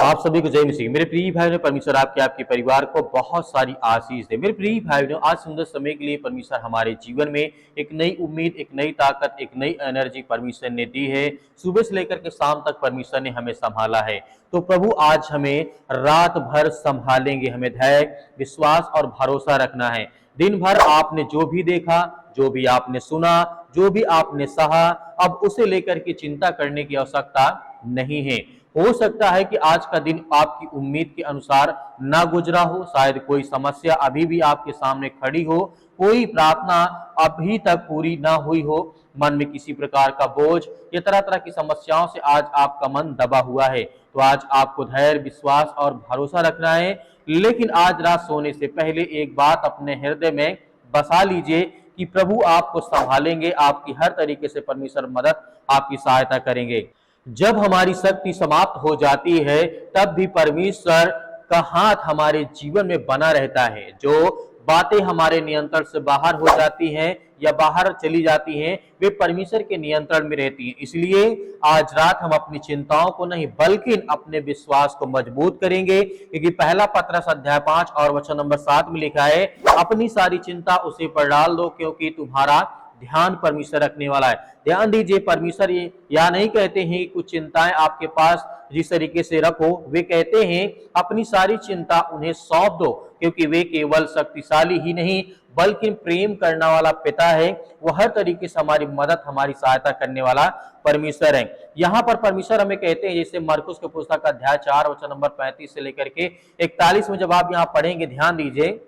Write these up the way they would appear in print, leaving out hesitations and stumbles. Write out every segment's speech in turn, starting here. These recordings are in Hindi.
आप सभी को जय मसीह। मेरे प्रिय भाई ने परमेश्वर आपके परिवार को बहुत सारी आशीष दे। मेरे प्रिय भाई ने आज सुंदर समय के लिए परमेश्वर हमारे जीवन में एक नई उम्मीद, एक नई ताकत, एक नई एनर्जी परमेश्वर ने दी है। सुबह से लेकर के शाम तक परमेश्वर ने हमें संभाला है। तो प्रभु आज हमें रात भर संभालेंगे। हमें धैर्य, विश्वास और भरोसा रखना है। दिन भर आपने जो भी देखा, जो भी आपने सुना, जो भी आपने सहा, अब उसे लेकर के चिंता करने की आवश्यकता नहीं है। हो सकता है कि आज का दिन आपकी उम्मीद के अनुसार ना गुजरा हो, शायद कोई समस्या अभी भी आपके सामने खड़ी हो, कोई प्रार्थना अभी तक पूरी ना हुई हो, मन में किसी प्रकार का बोझ या तरह तरह की समस्याओं से आज आपका मन दबा हुआ है। तो आज आपको धैर्य, विश्वास और भरोसा रखना है। लेकिन आज रात सोने से पहले एक बात अपने हृदय में बसा लीजिए कि प्रभु आपको संभालेंगे, आपकी हर तरीके से परमेश्वर मदद, आपकी सहायता करेंगे। जब हमारी शक्ति समाप्त हो जाती है तब भी परमेश्वर का हाथ हमारे जीवन में बना रहता है। जो बातें हमारे नियंत्रण से बाहर हो जाती हैं या बाहर चली जाती हैं, वे परमेश्वर के नियंत्रण में रहती हैं। इसलिए आज रात हम अपनी चिंताओं को नहीं बल्कि अपने विश्वास को मजबूत करेंगे, क्योंकि पहला पत्रस अध्याय 5 और वचन नंबर 7 में लिखा है, अपनी सारी चिंता उसे पर डाल दो क्योंकि तुम्हारा ध्यान परमेश्वर रखने वाला है। ध्यान दीजिए, परमेश्वर ये या नहीं कहते हैं कुछ चिंताएं आपके पास जिस तरीके से रखो, वे कहते हैं अपनी सारी चिंता उन्हें सौंप दो क्योंकि वे केवल शक्तिशाली ही नहीं बल्कि प्रेम करने वाला पिता है। वो हर तरीके से हमारी मदद, हमारी सहायता करने वाला परमेश्वर है। यहाँ पर परमेश्वर हमें कहते हैं, जैसे मरकुस के पुस्तक का अध्याय 4 वचन नंबर 35 से लेकर के 41 में जब आप यहाँ पढ़ेंगे, ध्यान दीजिए,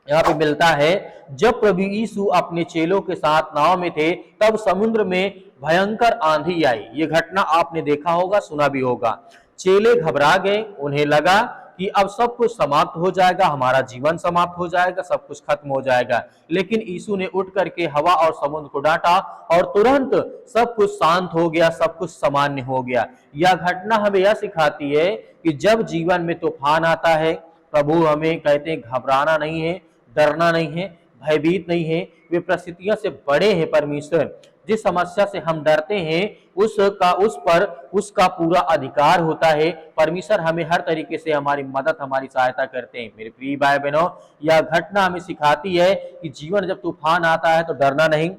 यहाँ पे मिलता है, जब प्रभु यीशु अपने चेलों के साथ नाव में थे तब समुद्र में भयंकर आंधी आई। ये घटना आपने देखा होगा, सुना भी होगा। चेले घबरा गए, उन्हें लगा कि अब सब कुछ समाप्त हो जाएगा, हमारा जीवन समाप्त हो जाएगा, सब कुछ खत्म हो जाएगा। लेकिन यीशु ने उठ करके हवा और समुद्र को डांटा और तुरंत सब कुछ शांत हो गया, सब कुछ सामान्य हो गया। यह घटना हमें यह सिखाती है कि जब जीवन में तूफान आता है, प्रभु हमें कहते हैं घबराना नहीं है, डरना नहीं है, भयभीत नहीं है। वे परिस्थितियों से बड़े हैं परमेश्वर। जिस समस्या से हम डरते हैं उसका पूरा अधिकार होता है। परमेश्वर हमें हर तरीके से हमारी मदद, हमारी सहायता करते हैं। मेरे प्रिय भाई बहनों, यह घटना हमें सिखाती है कि जीवन जब तूफान आता है तो डरना नहीं,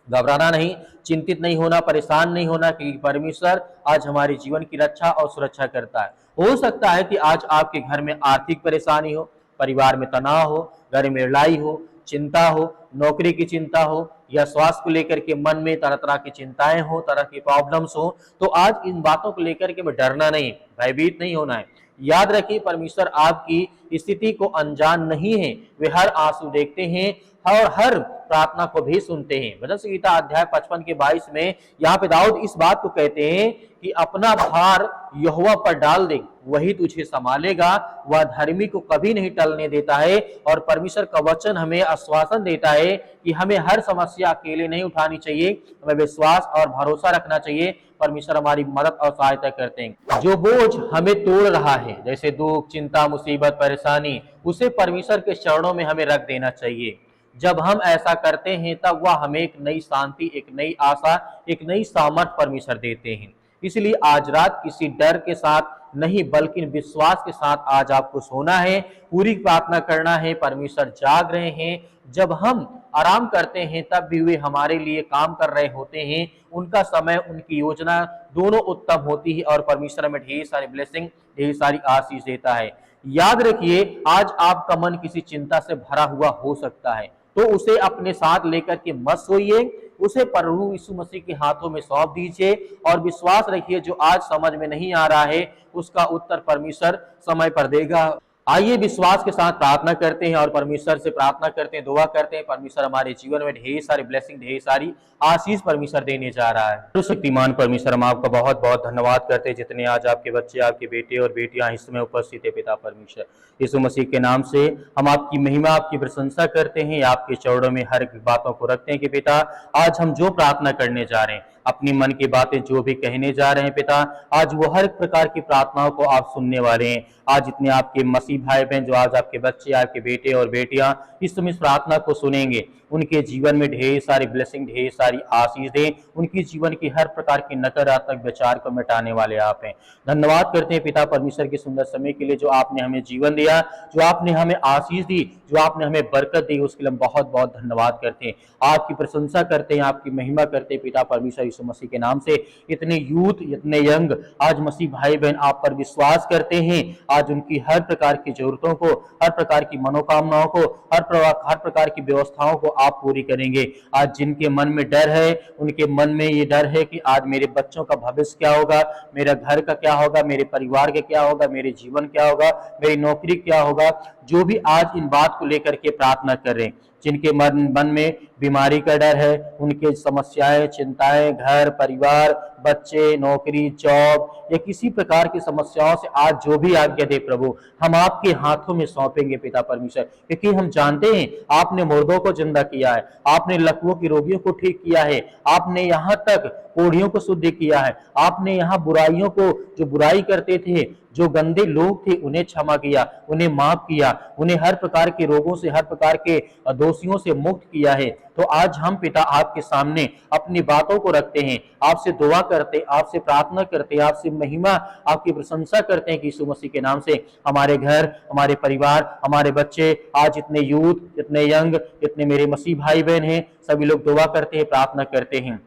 घबराना नहीं, चिंतित नहीं होना, परेशान नहीं होना, क्योंकि परमेश्वर आज हमारे जीवन की रक्षा और सुरक्षा करता है। हो सकता है कि आज आपके घर में आर्थिक परेशानी हो, परिवार में तनाव हो, घर में लड़ाई हो, चिंता हो, नौकरी की चिंता हो या स्वास्थ्य को लेकर के मन में तरह तरह की चिंताएं हो, तरह की प्रॉब्लम्स हो, तो आज इन बातों को लेकर के डरना नहीं, भयभीत नहीं होना है। याद रखिए, परमेश्वर आपकी स्थिति को अनजान नहीं है। वे हर आंसू देखते हैं और हर प्रार्थना को भी सुनते हैं। भजन संहिता अध्याय 55 के 22 में यहाँ पे दाऊद इस बात को कहते हैं कि अपना भार यहोवा पर डाल दे, वही तुझे संभालेगा। वह धर्मी को कभी नहीं टलने देता है। और परमेश्वर का वचन हमें आश्वासन देता है कि हमें हर समस्या अकेले नहीं उठानी चाहिए, हमें विश्वास और भरोसा रखना चाहिए। परमेश्वर हमारी मदद और सहायता करते हैं। जो बोझ हमें तोड़ रहा है, जैसे दुख, चिंता, मुसीबत, परेशानी, उसे परमेश्वर के चरणों में हमें रख देना चाहिए। जब हम ऐसा करते हैं तब वह हमें एक नई शांति, एक नई आशा, एक नई सामर्थ परमेश्वर देते हैं। इसलिए आज रात किसी डर के साथ नहीं बल्कि विश्वास के साथ आज आपको सोना है, पूरी प्रार्थना करना है। परमेश्वर जाग रहे हैं। जब हम आराम करते हैं तब भी वे हमारे लिए काम कर रहे होते हैं। उनका समय, उनकी योजना दोनों उत्तम होती है और परमेश्वर हमें ढेर सारी ब्लेसिंग, ढेर सारी आशीष देता है। याद रखिए, आज आपका मन किसी चिंता से भरा हुआ हो सकता है, तो उसे अपने साथ लेकर के मत सोइए, उसे प्रभु यीशु मसीह के हाथों में सौंप दीजिए और विश्वास रखिए जो आज समझ में नहीं आ रहा है उसका उत्तर परमेश्वर समय पर देगा। आइए विश्वास के साथ प्रार्थना करते हैं और परमेश्वर से प्रार्थना करते हैं, दुआ करते हैं। परमेश्वर हमारे जीवन में ढेर सारी ब्लेसिंग, ढेर सारी आशीष परमेश्वर देने जा रहा है। शक्तिमान परमेश्वर, हम आपका बहुत बहुत धन्यवाद करते हैं जितने आज आपके बच्चे, आपके बेटे और बेटियां इस समय उपस्थित है। पिता परमेश्वर, यीशु मसीह के नाम से हम आपकी महिमा, आपकी प्रशंसा करते हैं, आपके चरणों में हर बातों को रखते हैं कि पिता आज हम जो प्रार्थना करने जा रहे हैं, अपनी मन की बातें जो भी कहने जा रहे हैं पिता, आज वो हर प्रकार की प्रार्थनाओं को आप सुनने वाले हैं। आज इतने आपके मसीह मसीह भाई बहन जो आज आपके बच्चे, आपके बेटे और बेटियां इस समय इस प्रार्थना को सुनेंगे, उनके जीवन में ढेर सारी ब्लेसिंग, ढेर सारी आशीष दें। उनकी जीवन की हर प्रकार की नकारात्मक विचार को मिटाने वाले आप हैं। धन्यवाद करते हैं पिता परमेश्वर के सुंदर समय के लिए, जो आपने हमें जीवन दिया, जो आपने हमें आशीष दी, जो आपने हमें बरकत दी, उसके लिए हम बहुत बहुत धन्यवाद करते हैं। आपकी प्रशंसा करते हैं, आपकी महिमा करते हैं पिता परमेश्वर यीशु मसीह के नाम से। इतने यूथ, इतने यंग आज मसीह भाई बहन आप पर विश्वास करते हैं। आज उनकी हर प्रकार की जरूरतों को, हर प्रकार की मनोकामनाओं को, हर प्रकार की व्यवस्थाओं को आप पूरी करेंगे। आज जिनके मन में डर है, उनके मन में ये डर है कि आज मेरे बच्चों का भविष्य क्या होगा, मेरा घर का क्या होगा, मेरे परिवार का क्या होगा, मेरे जीवन क्या होगा, मेरी नौकरी क्या होगा, जो भी आज इन बात को लेकर के प्रार्थना कर रहे हैं, जिनके मन में बीमारी का डर है, उनके समस्याएं, चिंताएं, घर परिवार, बच्चे, नौकरी, जॉब या किसी प्रकार की समस्याओं से आज जो भी आज्ञा दे प्रभु, हम आपके हाथों में सौंपेंगे पिता परमेश्वर, क्योंकि हम जानते हैं आपने मुर्दों को जिंदा किया है, आपने लकवों की रोगियों को ठीक किया है, आपने यहाँ तक कोढ़ियों को शुद्ध किया है, आपने यहाँ बुराइयों को, जो बुराई करते थे, जो गंदे लोग थे, उन्हें क्षमा किया, उन्हें माफ किया, उन्हें हर प्रकार के रोगों से, हर प्रकार के दोषियों से मुक्त किया है। तो आज हम पिता आपके सामने अपनी बातों को रखते हैं, आपसे दुआ करते, आपसे प्रार्थना करते, आपसे महिमा, आपकी प्रशंसा करते हैं कि यीशु मसीह के नाम से हमारे घर, हमारे परिवार, हमारे बच्चे, आज इतने यूथ, इतने यंग, इतने मेरे मसीह भाई बहन हैं, सभी लोग दुआ करते हैं, प्रार्थना करते हैं।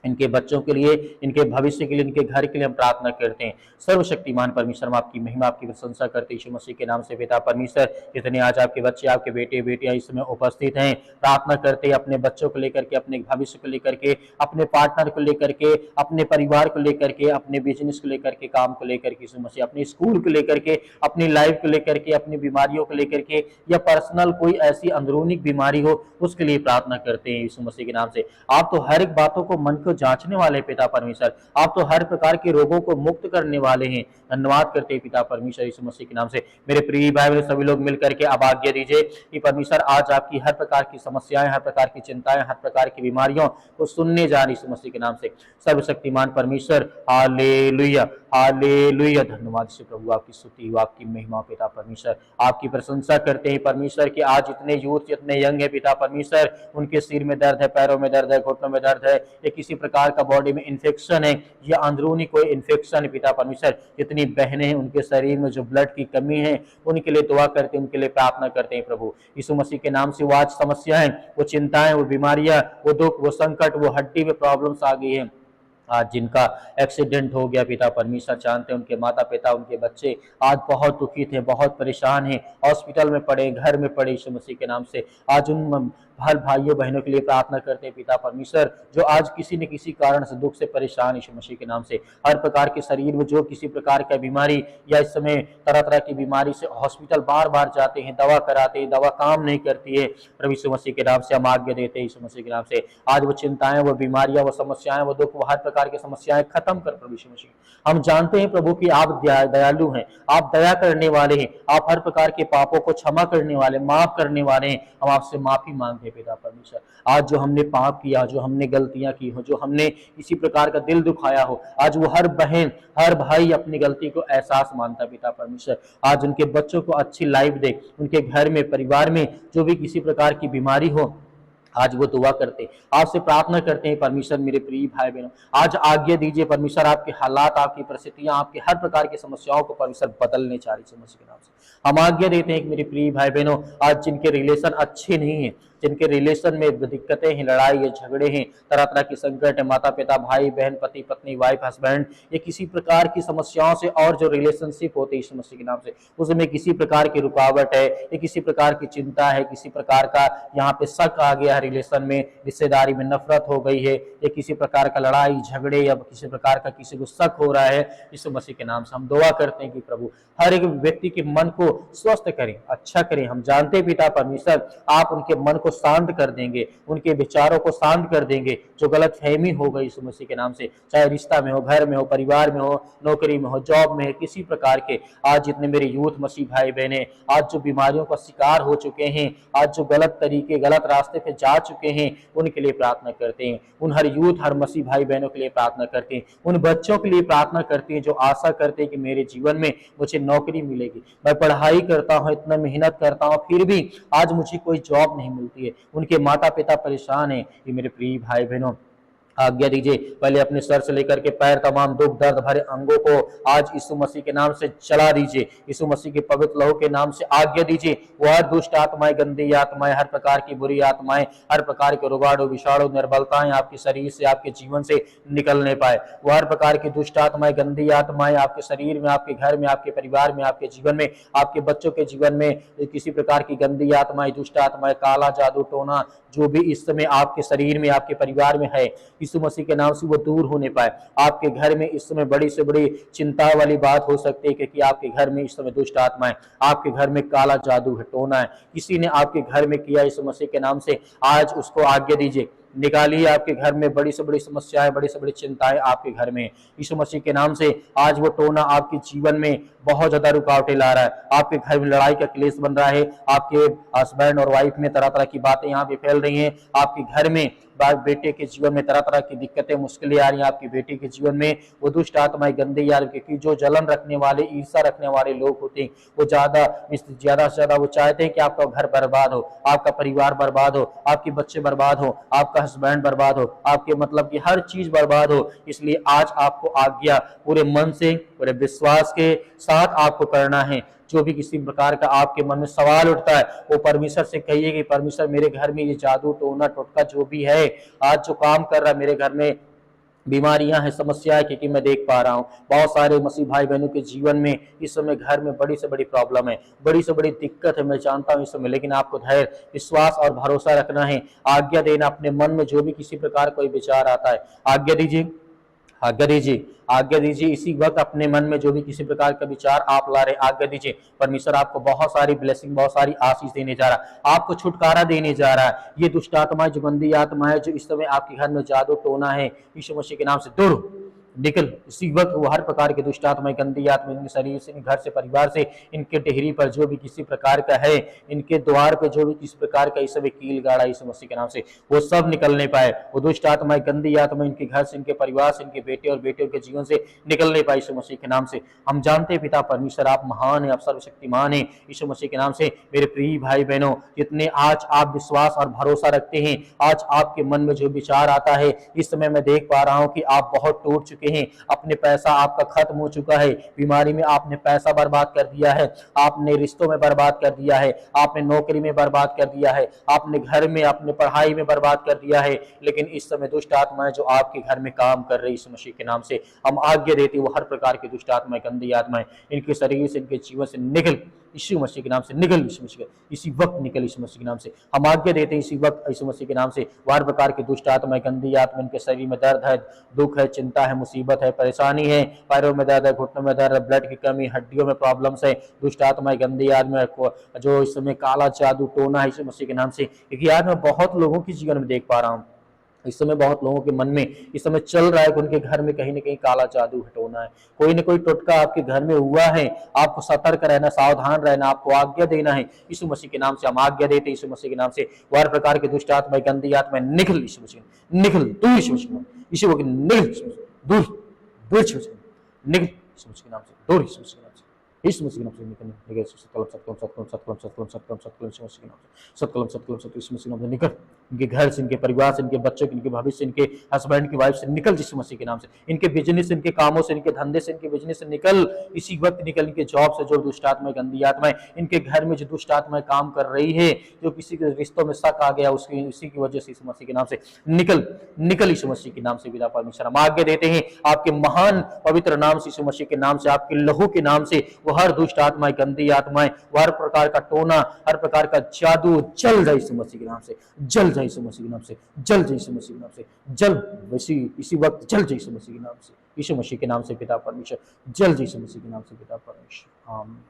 इनके बच्चों के लिए, इनके भविष्य के लिए, इनके घर के लिए हम प्रार्थना करते हैं। सर्वशक्तिमान परमेश्वर, हम आपकी महिमा, आपकी प्रशंसा करते हैं यीशु मसीह के नाम से पिता परमेश्वर। जितने आज आपके बच्चे, आपके बेटे बेटियां इस समय उपस्थित हैं, प्रार्थना करते हैं अपने बच्चों को लेकर के, अपने भविष्य को लेकर के, अपने पार्टनर को लेकर के, अपने परिवार को लेकर के, अपने बिजनेस को लेकर के, काम को लेकर के यीशु मसीह, अपने स्कूल को लेकर के, अपनी लाइफ को लेकर के, अपनी बीमारियों को लेकर के, या पर्सनल कोई ऐसी अंदरूनी बीमारी हो, उसके लिए प्रार्थना करते हैं यीशु मसीह के नाम से। आप तो हर एक बातों को, मन को जांचने वाले पिता परमेश्वर, आप तो हर प्रकार के रोगों को मुक्त करने वाले हैं। धन्यवाद करते हैं पिता परमेश्वर यीशु मसीह के नाम से। मेरे प्रिय भाई बहन सभी लोग मिलकर के अब आज्ञा दीजिए कि परमेश्वर आज आपकी हर प्रकार की समस्याएं, हर प्रकार की चिंताएं, हर प्रकार की बीमारियों को सुनने जा रही यीशु मसीह के नाम से। सर्वशक्तिमान परमेश्वर, हालेलुया हालेलुया। धन्यवाद से प्रभु, आपकी स्तुति हो, आपकी महिमा पिता परमेश्वर, आपकी प्रशंसा करते हैं परमेश्वर कि आज इतने यूथ, इतने यंग है पिता परमेश्वर, उनके सिर में दर्द है, पैरों में दर्द है, घुटनों में दर्द है, या किसी प्रकार का बॉडी में इन्फेक्शन है, या अंदरूनी कोई इन्फेक्शन है पिता परमेश्वर। जितनी बहनें हैं उनके शरीर में जो ब्लड की कमी है, उनके लिए दुआ करते हैं, उनके लिए प्रार्थना करते हैं प्रभु यीशु मसीह के नाम से। वो आज समस्याएं, वो चिंताएं, वो बीमारियां, वो दुख, वो संकट, वो हड्डी में प्रॉब्लम्स आ गई है, आज जिनका एक्सीडेंट हो गया पिता परमेश्वर, जानते हैं उनके माता पिता, उनके बच्चे आज बहुत दुखी थे, बहुत परेशान हैं, हॉस्पिटल में पड़े, घर में पड़े यीशु मसीह के नाम से। आज उन हर भाइयों बहनों के लिए प्रार्थना करते हैं पिता परमेश्वर, जो आज किसी न किसी कारण से दुख से परेशान यीशु मसीह के नाम से। हर प्रकार के शरीर में जो किसी प्रकार का बीमारी, या इस समय तरह तरह की बीमारी से हॉस्पिटल बार बार जाते हैं, दवा कराते हैं, दवा काम नहीं करती है, प्रभु यीशु मसीह के नाम से हम आज्ञा देते हैं यीशु मसीह के नाम से। आज वो चिंताएं, वो बीमारियां, वो समस्याएं, वो दुख, वो हर प्रकार की समस्याएं खत्म कर प्रभु यीशु मसीह। हम जानते हैं प्रभु कि आप दयालु हैं, आप दया करने वाले हैं, आप हर प्रकार के पापों को क्षमा करने वाले, माफ करने वाले हैं। हम आपसे माफी मांगते हैं पिता परमेश्वर, आज जो हमने पाप किया, जो हमने गलतियां की हो, जो हमने किसी प्रकार का दिल दुखाया हो, आज वो हर बहन, हर भाई अपनी गलती को एहसास मानता है पिता परमेश्वर। आज उनके बच्चों को अच्छी लाइफ दे, उनके घर में, परिवार में जो भी किसी प्रकार की बीमारी हो, आज वो दुआ करते, आपसे प्रार्थना करते हैं परमेश्वर। मेरे प्रिय भाई बहनों, आज आज्ञा दीजिए परमेश्वर, आपके हालात, आपकी परिस्थितियां, आपकी हर प्रकार की समस्याओं को परमेश्वर बदलने चाह रही है मसीह के नाम से। हम आज्ञा देते हैं कि मेरे प्रिय भाई बहनों, आज जिनके रिलेशन अच्छे नहीं है, जिनके रिलेशन में दिक्कतें हैं, लड़ाई है, झगड़े हैं, तरह तरह की संकट है, माता पिता, भाई बहन, पति पत्नी, वाइफ हस्बैंड, ये किसी प्रकार की समस्याओं से, और जो रिलेशनशिप होते हैं यीशु मसीह के नाम से, उसमें किसी प्रकार की रुकावट है, या किसी प्रकार की चिंता है, किसी प्रकार का यहाँ पे शक आ गया है, रिलेशन में, रिश्तेदारी में नफरत हो गई है, या किसी प्रकार का लड़ाई झगड़े, या किसी प्रकार का किसी को शक हो रहा है, यीशु मसीह के नाम से हम दुआ करते हैं कि प्रभु हर एक व्यक्ति के मन को स्वस्थ करें, अच्छा करें। हम जानते हैं पिता परमेश्वर, आप उनके मन को को शांत कर देंगे, उनके विचारों को शांत कर देंगे। जो गलत फहमी हो गई यीशु मसीह के नाम से, चाहे रिश्ता में हो, घर में हो, परिवार में हो, नौकरी में हो, जॉब में है, किसी प्रकार के, आज जितने मेरे यूथ मसीह भाई बहने आज जो बीमारियों का शिकार हो चुके हैं, आज जो गलत तरीके गलत रास्ते पे जा चुके हैं, उनके लिए प्रार्थना करते हैं। उन हर यूथ हर मसीह भाई बहनों के लिए प्रार्थना करते हैं। उन बच्चों के लिए प्रार्थना करते हैं जो आशा करते हैं कि मेरे जीवन में मुझे नौकरी मिलेगी, मैं पढ़ाई करता हूँ, इतना मेहनत करता हूँ, फिर भी आज मुझे कोई जॉब नहीं मिलती है। उनके माता पिता परेशान हैं। ये मेरे प्रिय भाई बहनों, आज्ञा दीजिए, पहले अपने सर से लेकर के पैर तमाम दुख दर्द भरे अंगों को आज यीशु मसीह के नाम से चला दीजिए। यीशु मसीह के पवित्र लहू के नाम से आज्ञा दीजिए, वो हर दुष्ट आत्माएं, गंदी आत्माएं, हर प्रकार की बुरी आत्माएं, हर प्रकार के रोगाणु विषाणु निर्बलताएं आपके शरीर से, आपके जीवन से निकलने पाए। वो हर प्रकार की दुष्ट आत्माएं, गंदी आत्माएं आपके शरीर में, आपके घर में, आपके परिवार में, आपके जीवन में, आपके बच्चों के जीवन में किसी प्रकार की गंदी आत्माएं, दुष्ट आत्माएं, काला जादू टोना जो भी इस समय आपके शरीर में, आपके परिवार में है, यीशु मसीह के नाम से वो दूर होने पाए। आपके घर में इस समय बड़ी से बड़ी चिंता वाली बात हो सकती है, क्योंकि आपके घर में इस समय दुष्ट आत्माएं, आपके घर में काला जादू है, टोना है, किसी ने आपके घर में किया, यीशु मसीह के नाम से आज उसको आज्ञा दीजिए, निकालिए। आपके घर में बड़ी से बड़ी समस्याएं, बड़ी से बड़ी चिंताएं आपके घर में, यीशु मसीह के नाम से आज वो टोना आपके जीवन में बहुत ज्यादा रुकावटें ला रहा है। आपके घर में लड़ाई का क्लेश बन रहा है, आपके हस्बैंड और वाइफ में तरह तरह की बातें यहाँ पे फैल रही हैं, आपके घर में बेटे के जीवन में तरह तरह की दिक्कतें मुश्किलें आ रही हैं, आपकी बेटी के जीवन में वो दुष्ट आत्माएं, गंदे यार, क्योंकि जो जलन रखने वाले, ईर्षा रखने वाले लोग होते हैं, वो ज्यादा से ज्यादा वो चाहते हैं कि आपका घर बर्बाद हो, आपका परिवार बर्बाद हो, आपके बच्चे बर्बाद हो, आपका हस्बैंड बर्बाद हो, आपके मतलब कि हर चीज बर्बाद हो। इसलिए आज आपको आज्ञा पूरे मन से, पूरे विश्वास के साथ आपको करना है। जो भी किसी प्रकार का आपके मन में सवाल उठता है, वो परमेश्वर से कहिए कि परमेश्वर मेरे घर में ये जादू टोना टोटका जो भी है आज जो काम कर रहा है, मेरे घर में बीमारियां हैं, समस्याएं, क्योंकि मैं देख पा रहा हूं बहुत सारे मसीह भाई बहनों के जीवन में इस समय घर में बड़ी से बड़ी प्रॉब्लम है, बड़ी से बड़ी दिक्कत है, मैं जानता हूं इस समय, लेकिन आपको धैर्य, विश्वास और भरोसा रखना है। आज्ञा देना अपने मन में जो भी किसी प्रकार कोई विचार आता है, आज्ञा दीजिए, आज्ञा दीजिए, आज्ञा दीजिए। इसी वक्त अपने मन में जो भी किसी प्रकार का विचार आप ला रहे, आज्ञा दीजिए। परमेश्वर आपको बहुत सारी ब्लेसिंग, बहुत सारी आशीष देने जा रहा है, आपको छुटकारा देने जा रहा है। ये दुष्ट आत्माएं, जो गंदी आत्माएं जो इस समय आपके घर में जादू टोना है, यीशु मसीह के नाम से दूर निकल। इसी वक्त वो हर प्रकार के दुष्ट आत्माएं, गंदी आत्मा इनके शरीर से, घर से, परिवार से, इनके टेहरी पर जो भी किसी प्रकार का है, इनके द्वार पे जो भी किसी प्रकार का इस समय कील गाड़ा यीशु मसीह के नाम से वो सब निकलने पाए। वो दुष्ट आत्माएं, गंदी आत्मा इनके घर से, इनके परिवार से, इनके बेटे और बेटियों के जीवन से निकलने पाए यीशु मसीह के नाम से। हम जानते हैं पिता परमेश्वर आप महान है, आप सर्वशक्तिमान है यीशु मसीह के नाम से। मेरे प्रिय भाई बहनों, जितने आज आप विश्वास और भरोसा रखते हैं, आज आपके मन में जो विचार आता है, इस समय मैं देख पा रहा हूं कि आप बहुत टूट चुके हैं, अपने पैसा आपका खत्म हो चुका है, बीमारी में आपने पैसा बर्बाद कर दिया है, आपने रिश्तों में बर्बाद कर दिया है, आपने नौकरी में बर्बाद कर दिया है, आपने घर में, अपने पढ़ाई में बर्बाद कर दिया है। लेकिन इस समय दुष्ट आत्माएं जो आपके घर में काम कर रही यीशु मसीह के नाम से हम आज्ञा देते, वो हर प्रकार की दुष्ट आत्माएं, गंदी आत्माएं इनके शरीर से, इनके जीवन से निकल यीशु मसीह के नाम से, निकल यीशु मसीह, इसी वक्त निकल यीशु मसीह के नाम से। हम आज्ञा देते हैं इसी वक्त यीशु मसीह के नाम से, हर प्रकार की दुष्ट आत्माएं, गंदी आत्मा इनके शरीर में दर्द है, दुख है, चिंता है, मुसीबत है, परेशानी है, पैरों में दर्द है, घुटनों में दर्द है, ब्लड की कमी, हड्डियों में प्रॉब्लम्स है, दुष्ट आत्माएं, गंदी आत्मा जो इस समय काला जादू टोना है यीशु मसीह के नाम से। क्योंकि आज मैं बहुत लोगों की जीवन में देख पा रहा हूँ, इस समय बहुत लोगों के मन में इस समय चल रहा है कि उनके घर में कहीं ना कहीं काला जादू हटोना है, कोई न कोई टोटका आपके घर में हुआ है। आपको सतर्क रहना, सावधान रहना, आपको आज्ञा देना है यीशु मसीह के नाम से। हम आज्ञा देते यीशु मसीह के नाम से, हर प्रकार के दुष्ट आत्मा, गंदी आत्मा निकल यीशु मसीह, निकल दूर यीशु मसीह, यीशु निकल दूर दूर यीशु मसीह, निकल यीशु मसीह के नाम से, दूर यीशु मसीह के नाम से, यीशु मसीह के नाम से निकल, निकल सत्कलम सत्कलम सत्कलम सत्कलम सत्कलम सत्कलम सत्कलम यीशु मसीह के नाम से, सत्कलम सत्कलम सत्कलम यीशु मसीह के नाम से निकल, इनके घर से, इनके परिवार से, इनके बच्चों के, इनके भविष्य से, इनके हस्बैंड की वाइफ से निकल यीशु मसीह के नाम से, इनके बिजनेस से, इनके कामों से, इनके धंधे से, इनके बिजनेस से निकल इसी वक्त निकल, इनके जॉब से जो दुष्ट आत्माएं, गंदी आत्माएं, इनके घर में जो दुष्ट आत्माएं काम कर रही है, जो किसी के रिश्तों में शक आ गया, उसकी इसी की वजह से यीशु मसीह के नाम से निकल, निकल यीशु मसीह के नाम से। पिता परमेश्वर हम आज्ञा देते हैं आपके महान पवित्र नाम से, यीशु मसीह के नाम से, आपके लहू के नाम से, वो हर दुष्ट आत्माएं, गंदी आत्माएं, हर प्रकार का टोना, हर प्रकार का जादू जल जाए यीशु मसीह के नाम से, जल जाए यीशु मसीह के नाम से, जल जाए यीशु मसीह के नाम से, जल इसी वक्त जल जाए यीशु मसीह के नाम से, यीशु मसीह के नाम से पिता परमेश्वर, जल जाए यीशु मसीह के नाम से पिता परमेश्वर, आमीन।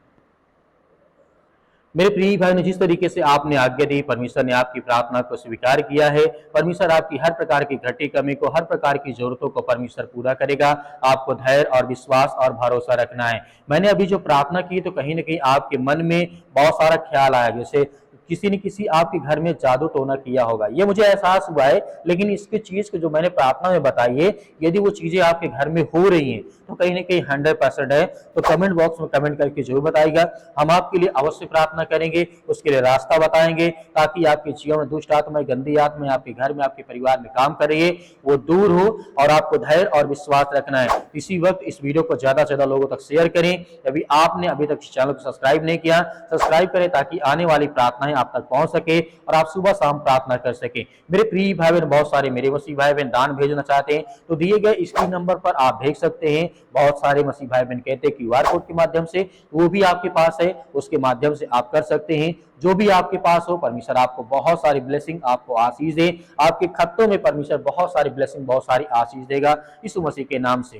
मेरे प्रिय भाई ने जिस तरीके से आपने आज्ञा दी, परमेश्वर ने आपकी प्रार्थना को स्वीकार किया है। परमेश्वर आपकी हर प्रकार की घटी कमी को, हर प्रकार की जरूरतों को परमेश्वर पूरा करेगा। आपको धैर्य और विश्वास और भरोसा रखना है। मैंने अभी जो प्रार्थना की तो कहीं ना कहीं आपके मन में बहुत सारा ख्याल आया, जैसे किसी न किसी आपके घर में जादू टोना किया होगा, ये मुझे एहसास हुआ है। लेकिन इसकी चीज को जो मैंने प्रार्थना में बताई है, यदि वो चीजें आपके घर में हो रही हैं तो कहीं ना कहीं 100% है। तो कमेंट बॉक्स में कमेंट करके जरूर बताइएगा, हम आपके लिए अवश्य प्रार्थना करेंगे, उसके लिए रास्ता बताएंगे, ताकि आपके जीवन में दुष्ट आत्मा, गंदी आत्मा आपके घर में, आपके परिवार में काम कर रही है, वो दूर हो। और आपको धैर्य और विश्वास रखना है। इसी वक्त इस वीडियो को ज्यादा से ज्यादा लोगों तक शेयर करें। यदि आपने अभी तक इस चैनल को सब्सक्राइब नहीं किया, सब्सक्राइब करें, ताकि आने वाली प्रार्थनाएं आप तक पहुंच सके और आप सुबह शाम प्रार्थना कर सके। मेरे प्रिय भाई बहन, बहुत सारे मेरे मसीह भाई बहन दान भेजना चाहते हैं तो दिए गए स्क्रीन नंबर पर आप भेज सकते हैं। बहुत सारे मसीह भाई बहन कहते हैं क्यूआर कोड के माध्यम से, वो भी आपके पास है, उसके माध्यम से आप कर सकते हैं। जो भी आपके पास हो, परमेश्वर आपको बहुत सारी ब्लेसिंग, आपको आशीष दे। आपके खत्तों में परमेश्वर बहुत सारी ब्लेसिंग, बहुत सारी आशीष देगा, यीशु मसीह के नाम से।